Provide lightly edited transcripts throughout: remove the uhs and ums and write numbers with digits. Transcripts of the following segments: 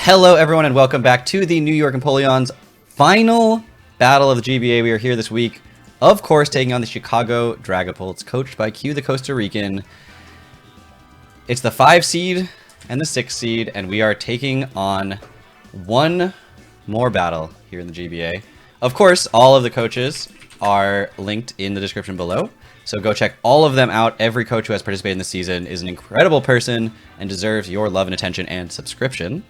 Hello everyone and welcome back to the New York Empoleon's final battle of the GBA. We are here this week, of course, taking on the Chicago Dragapults, coached by Q, the Costa Rican. It's the 5 seed and the 6 seed, and we are taking on one more battle here in the GBA. Of course, all of the coaches are linked in the description below, so go check all of them out. Every coach who has participated in this season is an incredible person and deserves your love and attention and subscription.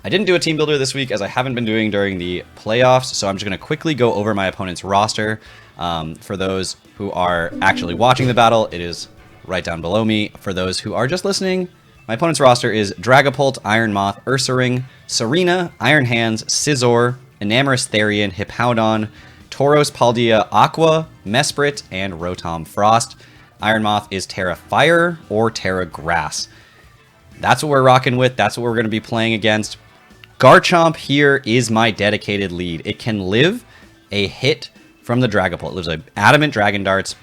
I didn't do a team builder this week, as I haven't been doing during the playoffs, so I'm just going to quickly go over my opponent's roster. For those who are actually watching the battle, it is right down below me. For those who are just listening, my opponent's roster is Dragapult, Iron Moth, Ursaring, Serena, Iron Hands, Scizor, Enamorous Therian, Hippowdon, Tauros, Paldea, Aqua, Mesprit, and Rotom Frost. Iron Moth is Terra Fire or Terra Grass. That's what we're rocking with. That's what we're going to be playing against. Garchomp here is my dedicated lead. It can live a hit from the Dragapult. It lives a Adamant Dragon Darts.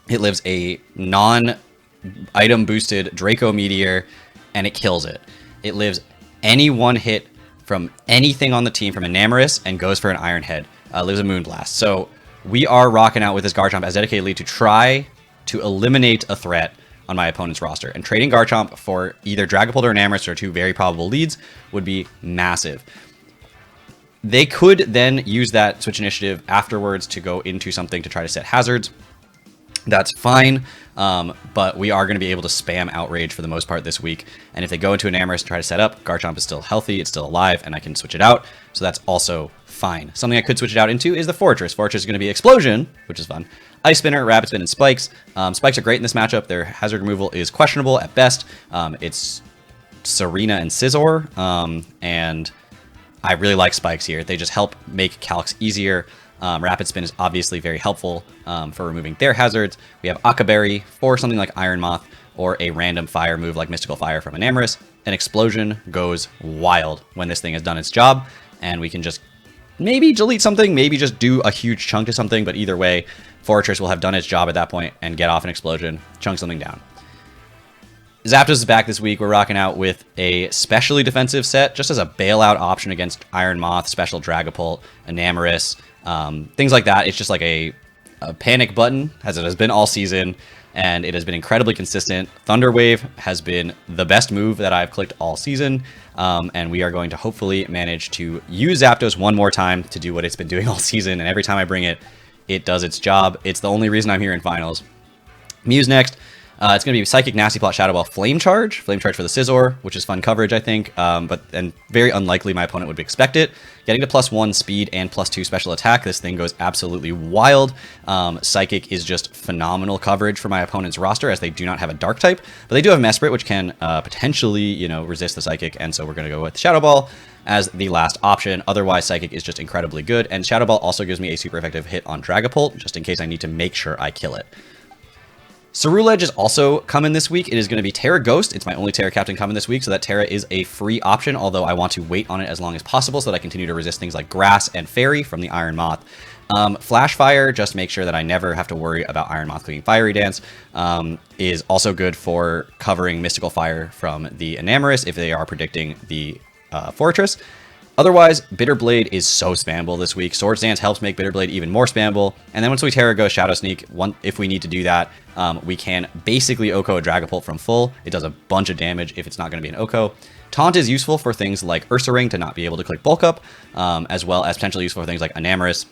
It lives a non-item boosted Draco Meteor, and it kills it. It lives any one hit from anything on the team from Enamorous and goes for an Iron Head. Lives a Moonblast. So we are rocking out with this Garchomp as dedicated lead to try to eliminate a threat on my opponent's roster, and trading Garchomp for either Dragapult or Enamorous, or two very probable leads, would be massive. They could then use that switch initiative afterwards to go into something to try to set hazards. That's fine, but we are going to be able to spam Outrage for the most part this week, and if they go into Enamorous and try to set up, Garchomp is still healthy, it's still alive, and I can switch it out, so that's also fine. Something I could switch it out into is the Fortress. Fortress is going to be Explosion, which is fun. Ice Spinner, Rapid Spin, and Spikes. Spikes are great in this matchup. Their hazard removal is questionable at best. It's Serena and Scizor, and I really like Spikes here. They just help make calcs easier. Rapid Spin is obviously very helpful for removing their hazards. We have Akaberry for something like Iron Moth, or a random fire move like Mystical Fire from Enamorous. An Explosion goes wild when this thing has done its job, and we can just maybe delete something, maybe just do a huge chunk to something, but either way, Fortress will have done its job at that point and get off an Explosion, chunk something down. Zapdos is back this week. We're rocking out with a specially defensive set, just as a bailout option against Iron Moth, Special Dragapult, Enamorous, things like that. It's just like a panic button, as it has been all season, and it has been incredibly consistent. Thunder Wave has been the best move that I've clicked all season, and we are going to hopefully manage to use Zapdos one more time to do what it's been doing all season, and every time I bring it, it does its job. It's the only reason I'm here in finals. Mew's next. It's going to be Psychic, Nasty Plot, Shadow Ball, Flame Charge. Flame Charge for the Scizor, which is fun coverage, I think, and very unlikely my opponent would expect it. Getting to +1 speed and +2 special attack, this thing goes absolutely wild. Psychic is just phenomenal coverage for my opponent's roster, as they do not have a Dark type, but they do have Mesprit, which can potentially, resist the Psychic, and so we're going to go with Shadow Ball as the last option. Otherwise, Psychic is just incredibly good, and Shadow Ball also gives me a super effective hit on Dragapult, just in case I need to make sure I kill it. Ceruledge is also coming this week. It is going to be Terra Ghost. It's my only Terra Captain coming this week, so that Terra is a free option, although I want to wait on it as long as possible so that I continue to resist things like Grass and Fairy from the Iron Moth. Flash Fire, just make sure that I never have to worry about Iron Moth clicking Fiery Dance, is also good for covering Mystical Fire from the Enamorous if they are predicting the Fortress. Otherwise, Bitter Blade is so spammable this week. Swords Dance helps make Bitter Blade even more spammable. And then once we Terra Ghost, Shadow Sneak, if we need to do that, we can basically Oko a Dragapult from full. It does a bunch of damage if it's not going to be an Oko. Taunt is useful for things like Ursaring to not be able to click Bulk Up, as well as potentially useful for things like Enamorous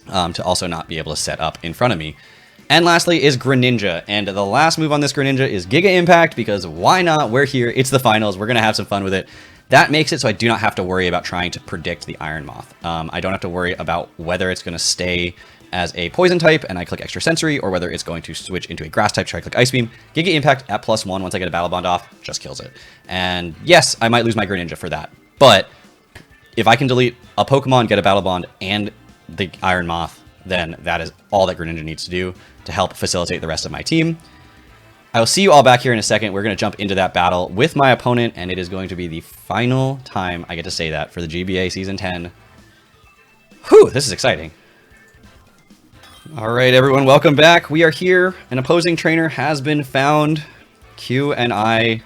to also not be able to set up in front of me. And lastly is Greninja, and the last move on this Greninja is Giga Impact, because why not? We're here, it's the finals, we're going to have some fun with it. That makes it so I do not have to worry about trying to predict the Iron Moth. I don't have to worry about whether it's going to stay as a Poison type and I click Extra Sensory, or whether it's going to switch into a Grass type, try to click Ice Beam. Giga Impact at +1 once I get a Battle Bond off, just kills it. And yes, I might lose my Greninja for that, but if I can delete a Pokemon, get a Battle Bond, and the Iron Moth, then that is all that Greninja needs to do to help facilitate the rest of my team. I will see you all back here in a second. We're going to jump into that battle with my opponent, and it is going to be the final time I get to say that for the GBA Season 10. Whew, this is exciting. All right, everyone, welcome back. We are here. An opposing trainer has been found. Q and I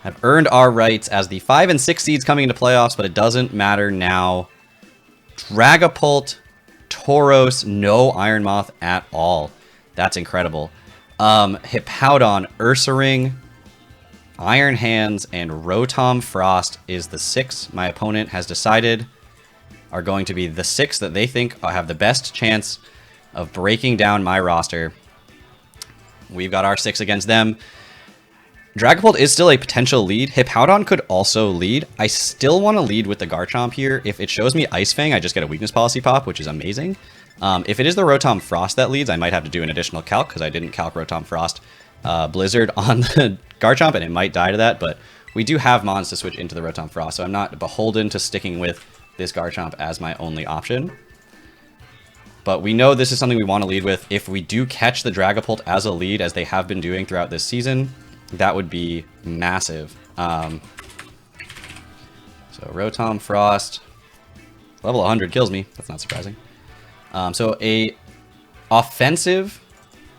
have earned our rights as the 5 and 6 seeds coming into playoffs, but it doesn't matter now. Dragapult, Tauros, no Iron Moth at all. That's incredible. Hippowdon, Ursaring, Iron Hands, and Rotom Frost is the 6 my opponent has decided are going to be the 6 that they think have the best chance of breaking down my roster. We've got our 6 against them. Dragapult is still a potential lead. Hippowdon could also lead. I still want to lead with the Garchomp here. If it shows me Ice Fang, I just get a weakness policy pop, which is amazing. If it is the Rotom Frost that leads, I might have to do an additional calc because I didn't calc Rotom Frost Blizzard on the Garchomp, and it might die to that, but we do have mons to switch into the Rotom Frost, so I'm not beholden to sticking with this Garchomp as my only option. But we know this is something we want to lead with. If we do catch the Dragapult as a lead, as they have been doing throughout this season, that would be massive. So Rotom Frost, level 100 kills me. That's not surprising. So a offensive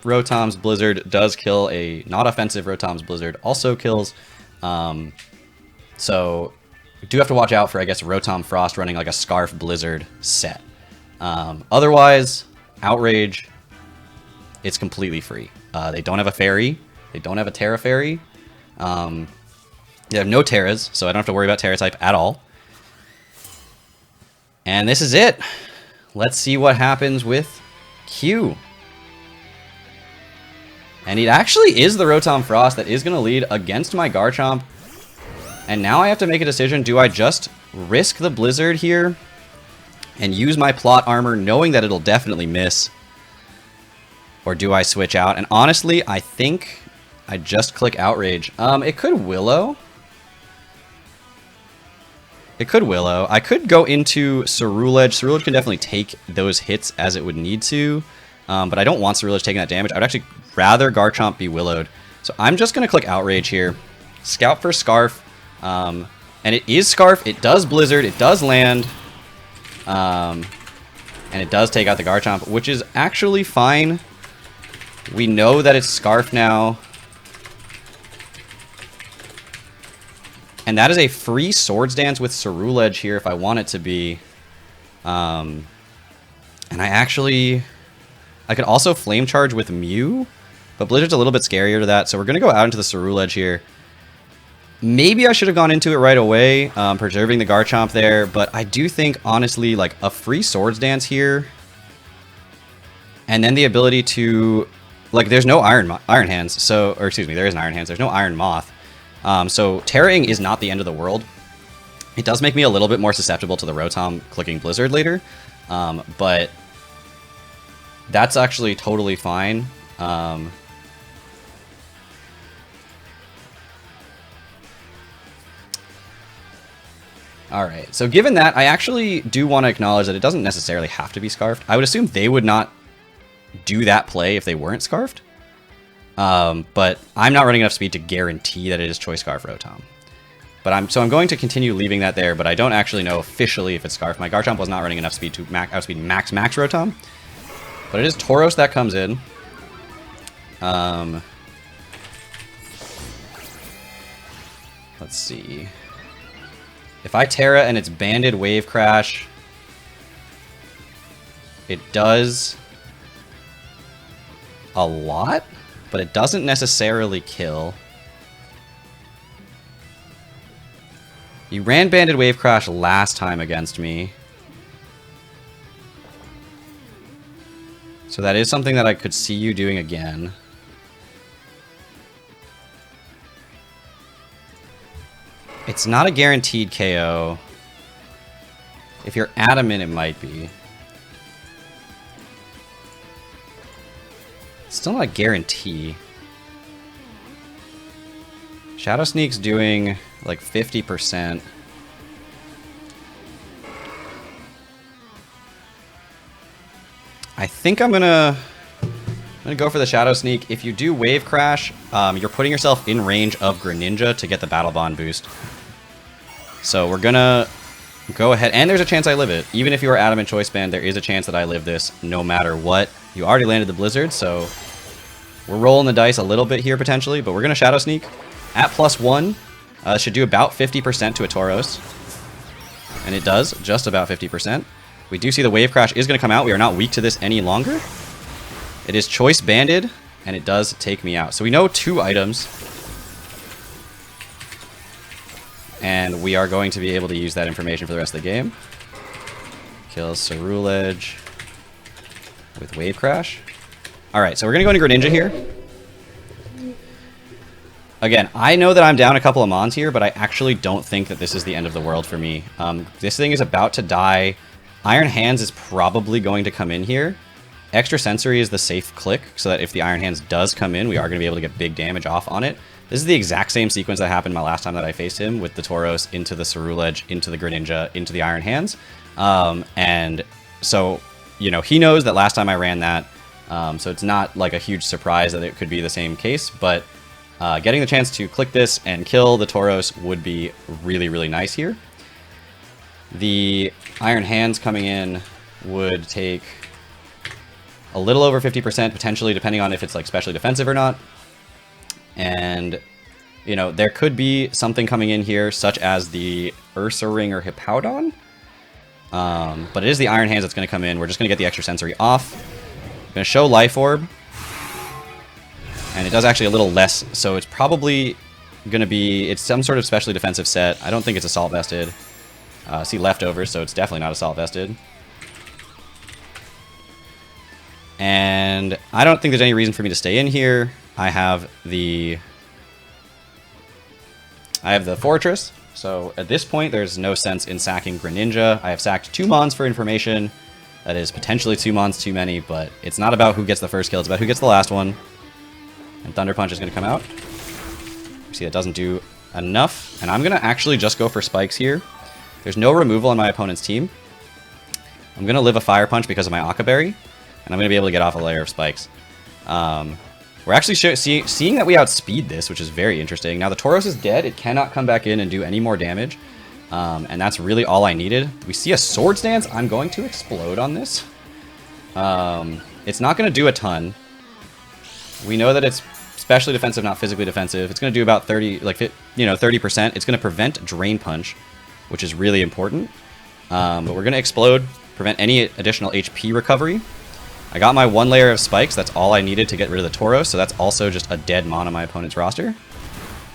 Rotom's Blizzard does kill. A not offensive Rotom's Blizzard also kills. So we do have to watch out for, I guess, Rotom Frost running like a Scarf Blizzard set. Otherwise, Outrage, it's completely free. They don't have a fairy. They don't have a Terra Fairy. They have no Terras, so I don't have to worry about Terra type at all. And this is it. Let's see what happens with Q. And it actually is the Rotom Frost that is going to lead against my Garchomp. And now I have to make a decision. Do I just risk the Blizzard here and use my plot armor knowing that it'll definitely miss? Or do I switch out? And honestly, I think I just click Outrage. It could Willow. It could Willow. I could go into Cerulege. Cerulege can definitely take those hits as it would need to. But I don't want Cerulege taking that damage. I would actually rather Garchomp be Willowed. So I'm just going to click Outrage here. Scout for Scarf. And it is Scarf. It does Blizzard. It does land. And it does take out the Garchomp, which is actually fine. We know that it's Scarf now. And that is a free Swords Dance with Cerulege here if I want it to be. And I could also Flame Charge with Mew, but Blizzard's a little bit scarier to that, so we're going to go out into the Cerulege here. Maybe I should have gone into it right away, preserving the Garchomp there, but I do think, honestly, like a free Swords Dance here, and then the ability to, like, there's no Iron Hands, so, or excuse me, there is an Iron Hands, there's no Iron Moth. So Terraing is not the end of the world. It does make me a little bit more susceptible to the Rotom clicking Blizzard later, but that's actually totally fine. Alright, so given that, I actually do want to acknowledge that it doesn't necessarily have to be Scarfed. I would assume they would not do that play if they weren't Scarfed. But I'm not running enough speed to guarantee that it is Choice Scarf Rotom. But I'm going to continue leaving that there, but I don't actually know officially if it's Scarf. My Garchomp was not running enough speed to outspeed max Rotom. But it is Tauros that comes in. Let's see. If I Terra and it's Banded Wave Crash, it does a lot, but it doesn't necessarily kill. You ran Banded Wave Crash last time against me. So that is something that I could see you doing again. It's not a guaranteed KO. If you're adamant, it might be. Still not a guarantee. Shadow Sneak's doing like 50%. I think I'm gonna go for the Shadow Sneak. If you do Wave Crash, you're putting yourself in range of Greninja to get the Battle Bond boost. So we're gonna go ahead, and there's a chance I live it. Even if you are Adamant Choice Band, there is a chance that I live this no matter what. You already landed the Blizzard, so we're rolling the dice a little bit here potentially, but we're gonna Shadow Sneak at +1. Should do about 50% to a Tauros. And it does, just about 50%. We do see the Wave Crash is going to come out. We are not weak to this any longer. It is Choice Banded, and it does take me out. So we know 2 items. And we are going to be able to use that information for the rest of the game. Kills Cerulege with Wave Crash. Alright, so we're going to go into Greninja here. Again, I know that I'm down a couple of Mons here, but I actually don't think that this is the end of the world for me. This thing is about to die. Iron Hands is probably going to come in here. Extra Sensory is the safe click, so that if the Iron Hands does come in, we are going to be able to get big damage off on it. This is the exact same sequence that happened my last time that I faced him, with the Tauros into the Cerulege, into the Greninja, into the Iron Hands. And so, you know, he knows that last time I ran that, so it's not like a huge surprise that it could be the same case, but getting the chance to click this and kill the Tauros would be really, really nice here. The Iron Hands coming in would take a little over 50%, potentially, depending on if it's like specially defensive or not. And, you know, there could be something coming in here, such as the Ursa Ring or Hippowdon. But it is the Iron Hands that's going to come in. We're just going to get the extra sensory off. I'm going to show Life Orb. And it does actually a little less, so it's probably going to be... It's some sort of specially defensive set. I don't think it's Assault Vested. See Leftovers, so it's definitely not Assault Vested. And I don't think there's any reason for me to stay in here. I have the Fortress, so at this point there's no sense in sacking Greninja. I have sacked 2 Mons for information. That is potentially 2 Mons too many, but it's not about who gets the first kill, it's about who gets the last one. And Thunder Punch is going to come out. You see that doesn't do enough, and I'm going to actually just go for Spikes here. There's no removal on my opponent's team. I'm going to live a Fire Punch because of my Aqua Berry, and I'm going to be able to get off a layer of Spikes. We're actually seeing that we outspeed this, which is very interesting. Now the Tauros is dead. It cannot come back in and do any more damage. And that's really all I needed. We see a Swords Dance. I'm going to explode on this. It's not going to do a ton. We know that it's specially defensive, not physically defensive. It's going to do about 30%. It's going to prevent Drain Punch, which is really important. But we're going to explode, prevent any additional HP recovery. I got my 1 layer of Spikes. That's all I needed to get rid of the Tauros, so that's also just a dead Mon on my opponent's roster.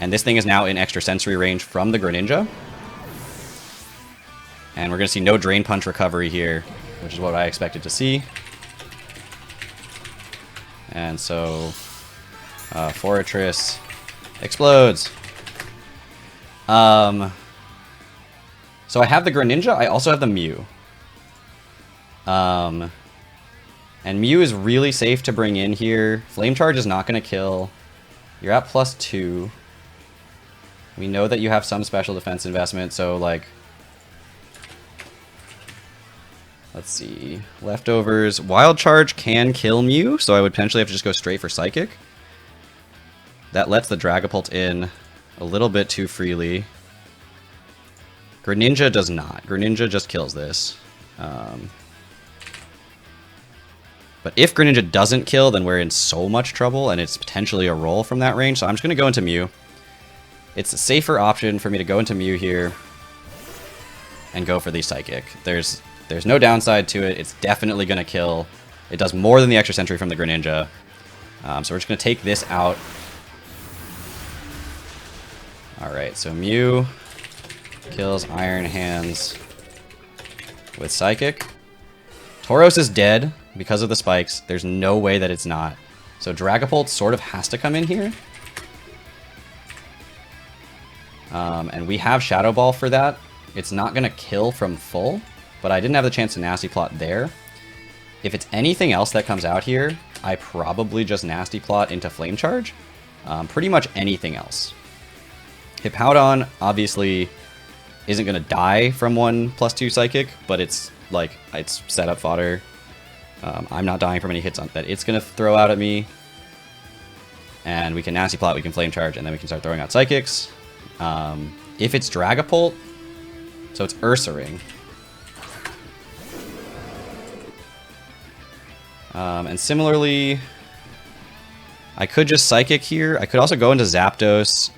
And this thing is now in extra sensory range from the Greninja. And we're going to see no Drain Punch recovery here, which is what I expected to see. And so, Fortress explodes. So I have the Greninja. I also have the Mew. And Mew is really safe to bring in here. Flame Charge is not going to kill. You're at +2. We know that you have some special defense investment, so like... Let's see. Leftovers. Wild Charge can kill Mew, so I would potentially have to just go straight for Psychic. That lets the Dragapult in a little bit too freely. Greninja does not. Greninja just kills this. But if Greninja doesn't kill, then we're in so much trouble, and it's potentially a roll from that range. So I'm just going to go into Mew. It's a safer option for me to go into Mew here and go for the Psychic. There's no downside to it. It's definitely going to kill. It does more than the extra sentry from the Greninja. So we're just going to take this out. Alright, so Mew kills Iron Hands with Psychic. Tauros is dead because of the Spikes. There's no way that it's not. So Dragapult sort of has to come in here. And we have Shadow Ball for that. It's not going to kill from full, but I didn't have the chance to Nasty Plot there. If it's anything else that comes out here, I probably just Nasty Plot into Flame Charge. Pretty much anything else. Hippowdon obviously isn't going to die from 1+2 Psychic, but it's like, it's setup fodder. I'm not dying from any hits that it's going to throw out at me. And we can Nasty Plot, we can Flame Charge, and then we can start throwing out Psychics. If it's Dragapult, so it's Ursa Ring. And similarly, I could just Psychic here. I could also go into Zapdos,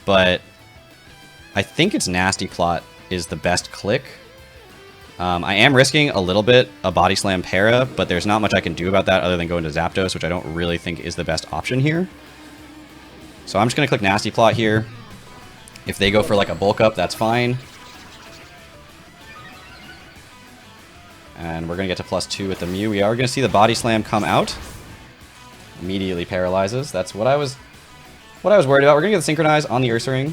but I think its Nasty Plot is the best click. I am risking a little bit a Body Slam para, but there's not much I can do about that other than go into Zapdos, which I don't really think is the best option here. So I'm just going to click Nasty Plot here. If they go for like a bulk up, that's fine. And we're going to get to +2 with the Mew. We are going to see the Body Slam come out. Immediately paralyzes. That's what I was worried about. We're going to get the Synchronize on the Ursaring.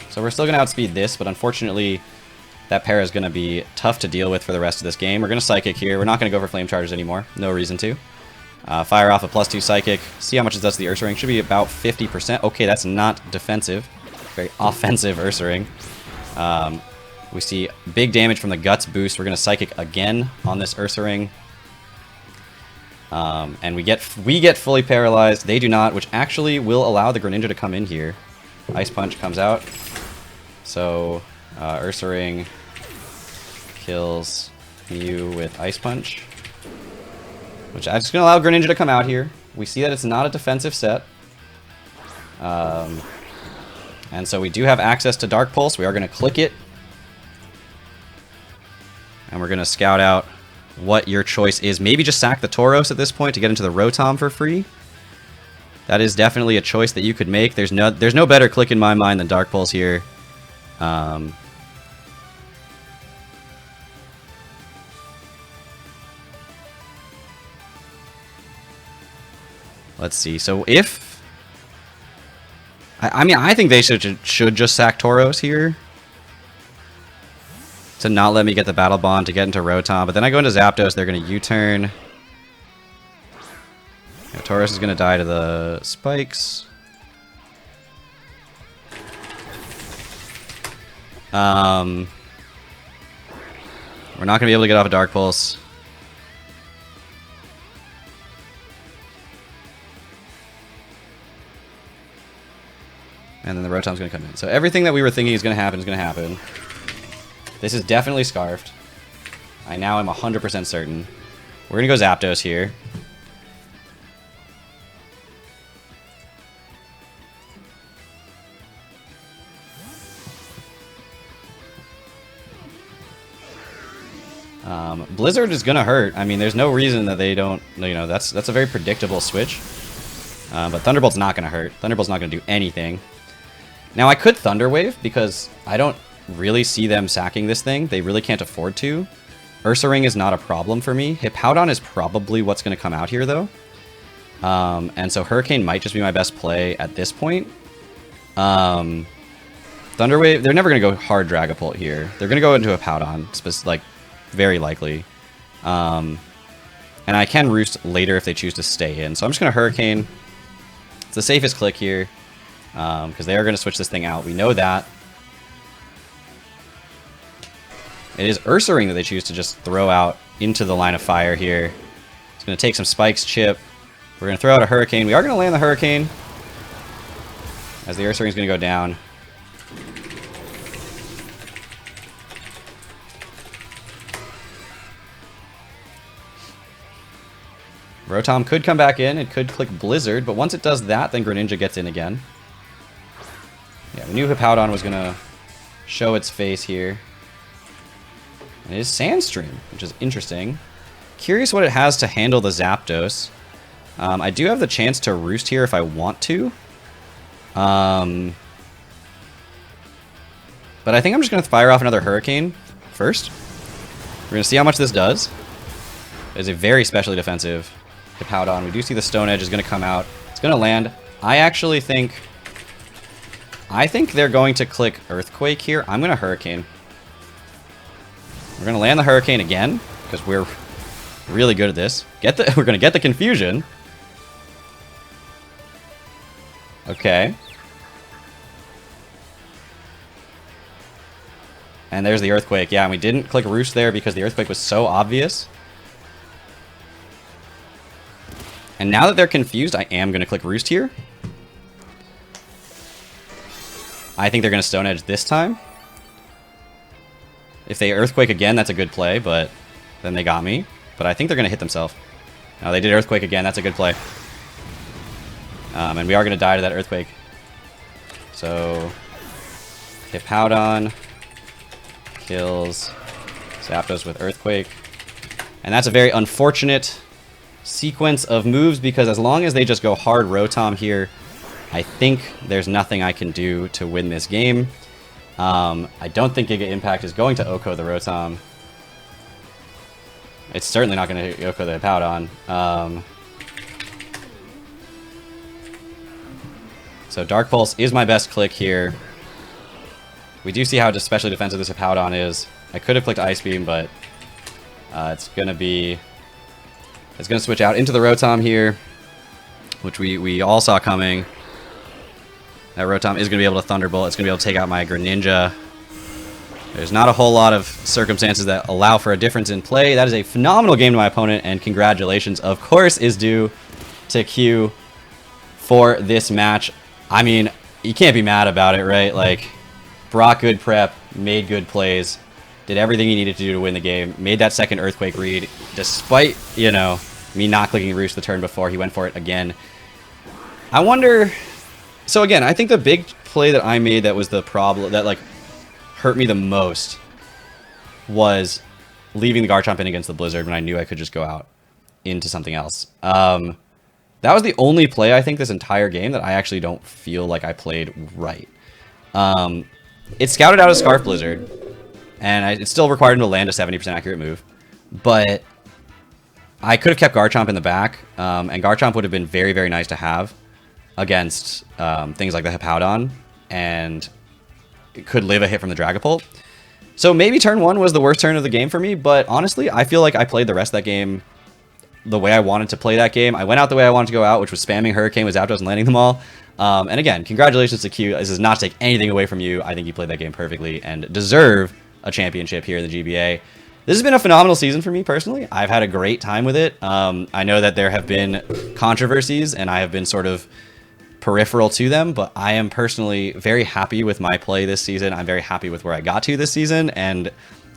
So we're still going to outspeed this, but unfortunately that para is going to be tough to deal with for the rest of this game. We're going to Psychic here. We're not going to go for Flame Charges anymore. No reason to. Fire off a +2 Psychic. See how much it does to the Ursaring. Should be about 50%. Okay, that's not defensive. Very offensive Ursaring. We see big damage from the Guts boost. We're going to Psychic again on this Ursaring. And we get fully paralyzed. They do not, which actually will allow the Greninja to come in here. Ice Punch comes out. So Ursaring kills Mew with Ice Punch, which I'm just going to allow Greninja to come out here. We see that it's not a defensive set. And so we do have access to Dark Pulse. We are going to click it. And we're going to scout out what your choice is. Maybe just sack the Tauros at this point to get into the Rotom for free. That is definitely a choice that you could make. There's no better click in my mind than Dark Pulse here. Let's see. So if I mean, I think they should just sack Tauros here to not let me get the Battle Bond to get into Rotom. But then I go into Zapdos. They're going to U-turn. Yeah, Tauros is going to die to the spikes. We're not going to be able to get off a Dark Pulse. And then the Rotom's going to come in. So everything that we were thinking is going to happen is going to happen. This is definitely Scarfed. I now am 100% certain. We're going to go Zapdos here. Blizzard is going to hurt. I mean, there's no reason that they don't, you know, that's a very predictable switch. But Thunderbolt's not going to hurt. Thunderbolt's not going to do anything. Now, I could Thunder Wave because I don't really see them sacking this thing. They really can't afford to. Ursaring is not a problem for me. Hippowdon is probably what's going to come out here, though. And so Hurricane might just be my best play at this point. Thunder Wave, they're never going to go hard Dragapult here. They're going to go into Hippowdon, like, very likely. And I can Roost later if they choose to stay in. So I'm just going to Hurricane. It's the safest click here. Because they are going to switch this thing out. We know that. It is Ursaring that they choose to just throw out into the line of fire here. It's going to take some Spikes chip. We're going to throw out a Hurricane. We are going to land the Hurricane. As the Ursaring is going to go down. Rotom could come back in. It could click Blizzard. But once it does that, then Greninja gets in again. Yeah, we knew Hippowdon was going to show its face here. And it is Sandstream, which is interesting. Curious what it has to handle the Zapdos. I do have the chance to Roost here if I want to. But I think I'm just going to fire off another Hurricane first. We're going to see how much this does. It is a very specially defensive Hippowdon. We do see the Stone Edge is going to come out. It's going to land. I actually think... they're going to click Earthquake here. I'm going to Hurricane. We're going to land the Hurricane again, because we're really good at this. We're going to get the Confusion. Okay. And there's the Earthquake. Yeah, and we didn't click Roost there because the Earthquake was so obvious. And now that they're confused, I am going to click Roost here. I think they're going to Stone Edge this time. If they Earthquake again, that's a good play, but then they got me. But I think they're going to hit themselves. No, they did Earthquake again. That's a good play. And we are going to die to that Earthquake. So Hippowdon kills Zapdos with Earthquake. And that's a very unfortunate sequence of moves because as long as they just go hard Rotom here, I think there's nothing I can do to win this game. I don't think Giga Impact is going to Oko the Rotom. It's certainly not going to Oko the Hippowdon. So Dark Pulse is my best click here. We do see how especially defensive this Hippowdon is. I could have clicked Ice Beam, but it's going to switch out into the Rotom here, which we all saw coming. That Rotom is going to be able to Thunderbolt. It's going to be able to take out my Greninja. There's not a whole lot of circumstances that allow for a difference in play. That is a phenomenal game to my opponent, and congratulations, of course, is due to Q for this match. I mean, you can't be mad about it, right? Like, brought good prep, made good plays, did everything he needed to do to win the game, made that second Earthquake read, despite, you know, me not clicking Roost the turn before, he went for it again. I wonder... So again, I think the big play that I made that was the problem, that like hurt me the most, was leaving the Garchomp in against the Blizzard when I knew I could just go out into something else. That was the only play I think this entire game that I actually don't feel like I played right. It scouted out a Scarf Blizzard, and it still required him to land a 70% accurate move, but I could have kept Garchomp in the back, and Garchomp would have been very, very nice to have against things like the Hippowdon, and it could live a hit from the Dragapult. So maybe turn 1 was the worst turn of the game for me, but honestly, I feel like I played the rest of that game the way I wanted to play that game. I went out the way I wanted to go out, which was spamming Hurricane with Zapdos and landing them all. And again, congratulations to Q. This is not to take anything away from you. I think you played that game perfectly and deserve a championship here in the GBA. This has been a phenomenal season for me personally. I've had a great time with it. I know that there have been controversies, and I have been sort of peripheral to them, but I am personally very happy with my play this season. I'm very happy with where I got to this season, and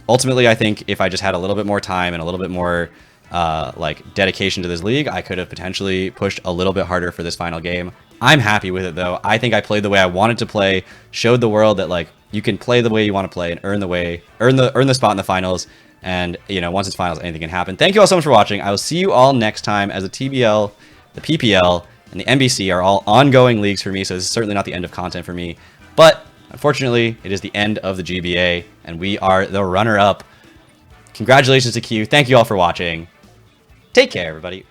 ultimately I think if I just had a little bit more time and a little bit more like dedication to this league, I could have potentially pushed a little bit harder for this final game. I'm happy with it though. I think I played the way I wanted to play, showed the world that like you can play the way you want to play and earn the spot in the finals. And you know, once it's finals, anything can happen. Thank you all so much for watching. I will see you all next time, as the TBL, the PPL, and the NBC are all ongoing leagues for me, so this is certainly not the end of content for me. But unfortunately, it is the end of the GBA, and we are the runner-up. Congratulations to Q. Thank you all for watching. Take care, everybody.